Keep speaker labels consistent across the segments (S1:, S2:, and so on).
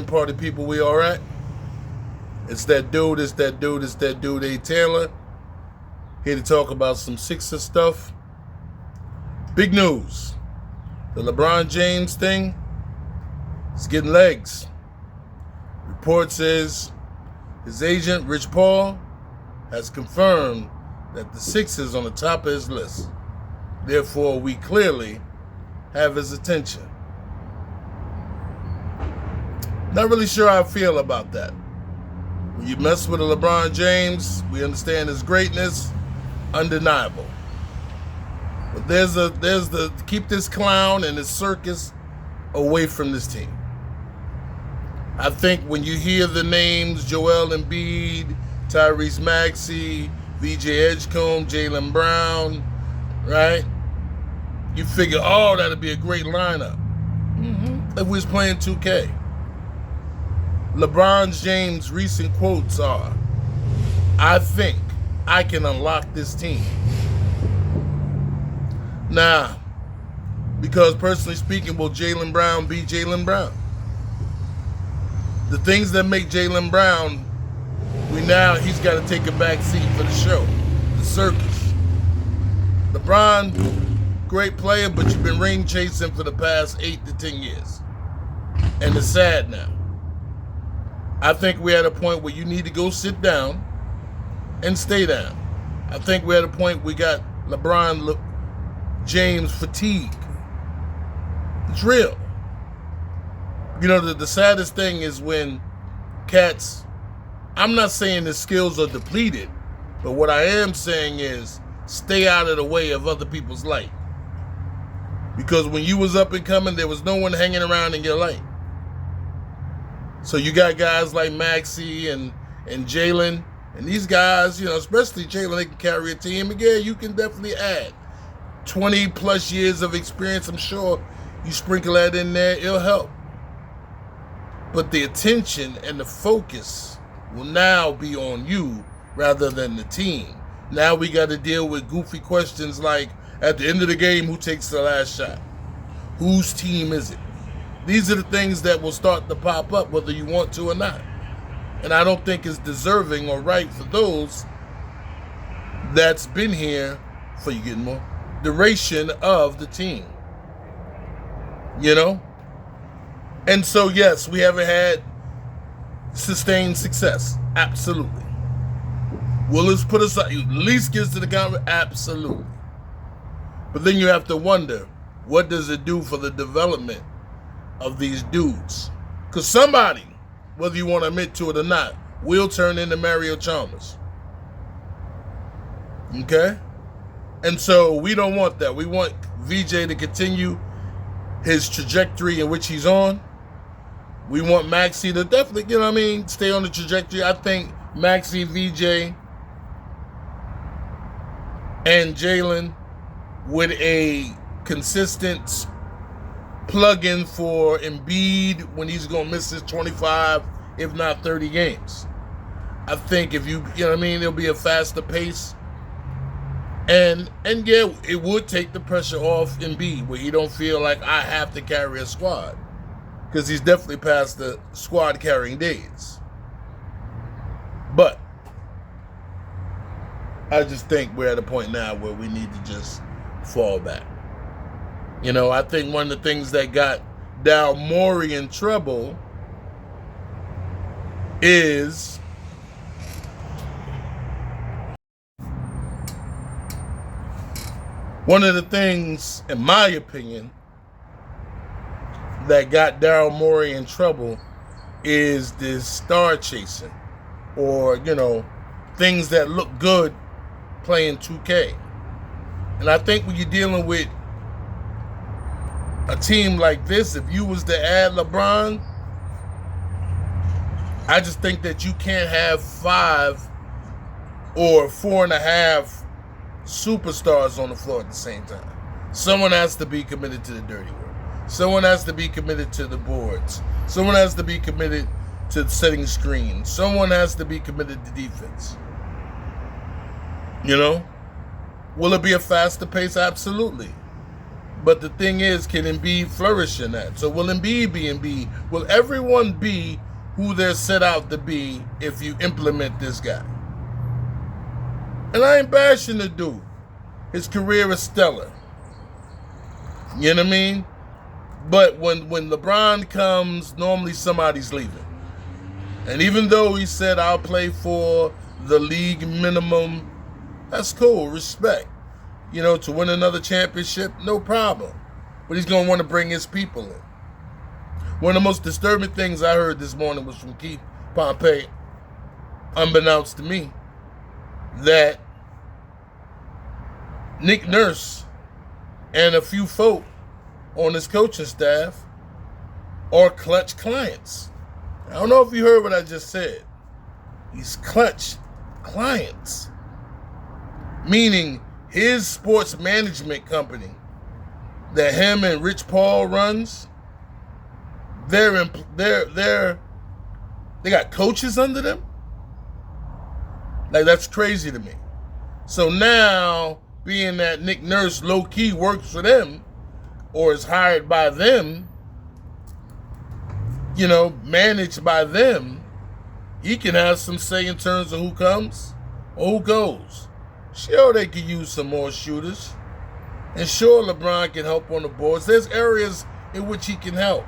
S1: happening, party people? We all right? It's that dude, A. Taylor. Here to talk about some Sixers stuff. Big news. The LeBron James thing is getting legs. Report says his agent, Rich Paul, has confirmed that the Sixers on the top of his list. Therefore, we clearly have his attention. Not really sure how I feel about that. When you mess with a LeBron James, we understand his greatness, undeniable. But there's the keep this clown and his circus away from this team. I think when you hear the names Joel Embiid, Tyrese Maxey, VJ Edgecombe, Jaylen Brown, right? You figure, oh, that'd be a great lineup. If we was playing 2K. LeBron James' recent quotes are, I think I can unlock this team. Now, because personally speaking, will Jaylen Brown be Jaylen Brown? The things that make Jaylen Brown, he's got to take a back seat for the show, the circus. LeBron, great player, but you've been ring chasing for the past 8 to 10 years. And it's sad now. I think we're at a point where you need to go sit down and stay down. I think we're at a point we got LeBron James fatigue. It's real. You know, the saddest thing is when cats, I'm not saying the skills are depleted, but what I am saying is stay out of the way of other people's light. Because when you was up and coming, there was no one hanging around in your light. So you got guys like Maxey and Jaylen, and these guys, especially Jaylen, they can carry a team. And yeah, you can definitely add 20 plus years of experience. I'm sure you sprinkle that in there, it'll help. But the attention and the focus will now be on you rather than the team. Now we got to deal with goofy questions like, at the end of the game, who takes the last shot? Whose team is it? These are the things that will start to pop up whether you want to or not. And I don't think it's deserving or right for those that's been here for duration of the team. And so, yes, we haven't had sustained success. Absolutely. Will this put us at least gets to the conference? Absolutely. But then you have to wonder, what does it do for the development of these dudes? Because somebody, whether you want to admit to it or not, will turn into Mario Chalmers. Okay? And so we don't want that. We want VJ to continue his trajectory in which he's on. We want Maxey to definitely, stay on the trajectory. I think Maxey, VJ, and Jaylen with a consistent plug-in for Embiid when he's going to miss his 25, if not 30 games. I think if it'll be a faster pace. And yeah, it would take the pressure off Embiid where he don't feel like I have to carry a squad. Because he's definitely past the squad carrying days. But I just think we're at a point now where we need to just fall back. I think one of the things that got Daryl Morey in trouble is one of the things, in my opinion, that got Daryl Morey in trouble is this star chasing or, things that look good playing 2K. And I think when you're dealing with a team like this, if you was to add LeBron, I just think that you can't have 5 or 4.5 superstars on the floor at the same time. Someone has to be committed to the dirty work. Someone has to be committed to the boards. Someone has to be committed to setting screens. Someone has to be committed to defense. Will it be a faster pace? Absolutely. But the thing is, can Embiid flourish in that? So will Embiid be Embiid? Will everyone be who they're set out to be if you implement this guy? And I ain't bashing the dude. His career is stellar. You know what I mean? But when LeBron comes, normally somebody's leaving. And even though he said, I'll play for the league minimum, that's cool, respect. You know, to win another championship, no problem. But he's going to want to bring his people in. One of the most disturbing things I heard this morning was from Keith Pompey, unbeknownst to me, that Nick Nurse and a few folk on his coaching staff are Clutch clients. I don't know if you heard what I just said. He's Clutch clients. Meaning his sports management company that him and Rich Paul runs, they got coaches under them? Like, that's crazy to me. So now, being that Nick Nurse low-key works for them or is hired by them, you know, managed by them, he can have some say in terms of who comes or who goes. Sure, they could use some more shooters. And sure, LeBron can help on the boards. There's areas in which he can help.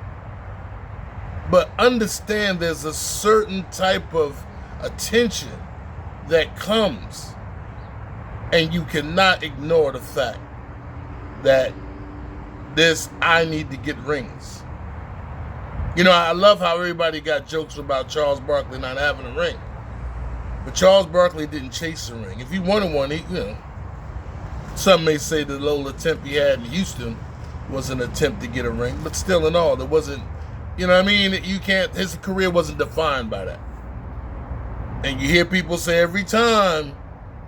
S1: But understand there's a certain type of attention that comes, and you cannot ignore the fact that I need to get rings. You know, I love how everybody got jokes about Charles Barkley not having a ring. But Charles Barkley didn't chase a ring. If he wanted one, some may say the little attempt he had in Houston was an attempt to get a ring, but still in all, it wasn't, you know what I mean? His career wasn't defined by that. And you hear people say every time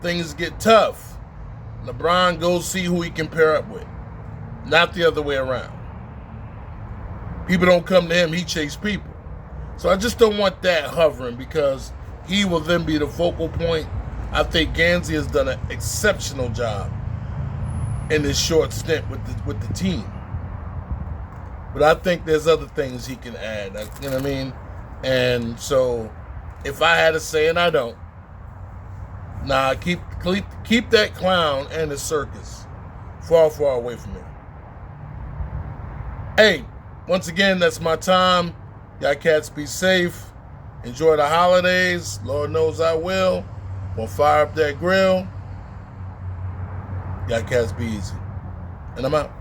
S1: things get tough, LeBron goes see who he can pair up with, not the other way around. People don't come to him, he chase people. So I just don't want that hovering, because he will then be the focal point. I think Gansey has done an exceptional job in this short stint with the team. But I think there's other things he can add, you know what I mean? And so if I had to say, and I don't, keep that clown and the circus far, far away from him. Hey, once again, that's my time. Y'all cats be safe. Enjoy the holidays. Lord knows I will. Gonna fire up that grill. Y'all cats be easy. And I'm out.